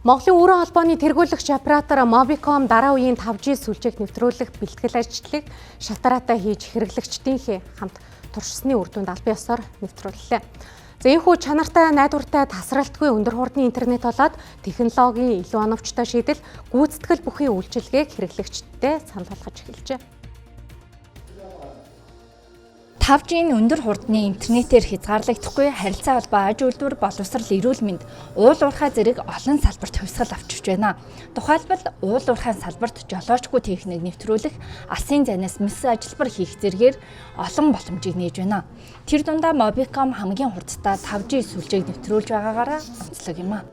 Монголын өрөө холбооны тэргүүлэгч оператор Mobicom дараа үеийн 5G сүлжээг нэвтрүүлэх бэлтгэл ажлыг шалтараатай хийж хэрэглэгчдийнхээ хамт туршисны үр дүнд албан ёсоор нэвтрүүллээ. За энэхүү чанартай, найдвартай, тасралтгүй өндөр хурдны интернет болоод технологийн илүү оновчтой шийдэл гүйцэтгэл бүхий үйлчилгээг хэрэглэгчдэд санал болгож эхэлжээ. 5G-ийн өндөр хурдны интернетээр хязгаарлагдахгүй харилцаа холбоо, аж үйлдвэр, боловсрал, эрүүл мэнд, уул уурхай зэрэг олон салбарт хувьсгал авчирч байна. Тухайлбал уул уурхайн салбарт жолоочгүй техник нэвтрүүлэх, алсын занаас мэс ажилбар хийх зэргээр олон боломжийг нээж байна. Тэр дундаа Mobicom хамгийн хурдтай 5G сүлжээг нэвтрүүлж байгаагаараа онцлог юм а.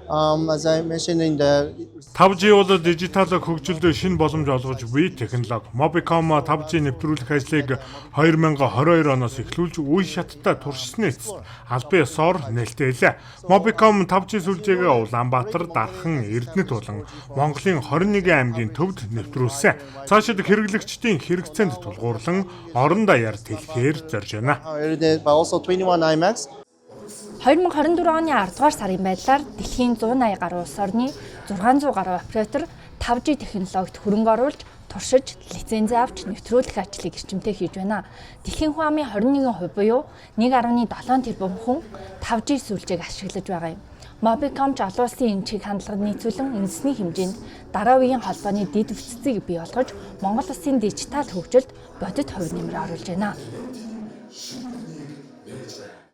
As I mentioned in the 5G бол дижитал хөгжилд шинэ боломж олгож буй технологи. Mobicom 5G нэвтрүүлэх ажлыг 2022 оноос эхлүүлж үе шаттай туршисны эцэст албан ёсоор нээлттэйлээ. Mobicom 5G сүлжээгээ Улаанбаатар, Дархан, Эрдэнэт болон Монголын 21 аймгийн төвд нэвтрүүлсэн. Цаашид хэрэглэгчдийн хэрэгцээнд тулгуурлан орон даяар тэлэхээр зорж байна. also 21 IMAX. 2024 оны 10 дугаар сарын байдлаар дэлхийн 180 гаруй улс орны 600 гаруй оператор 5G технологид хөрөнгө оруулж, туршиж, лиценз авч нэвтрүүлэх ажлыг эрчимтэй хийж байна. Дэлхийн хүн амын 21% буюу 1.7 тэрбум хүн 5G сүлжээг ашиглаж байгаа юм. Mobicom ч олон улсын эмчийг хандлагад нийцүүлэн үндэсний хэмжээнд дараа үеийн холбооны дэд бүтцийг бий болгож, Монгол улсын дижитал хөгжилд бодит хувь нэмэр оруулж байна.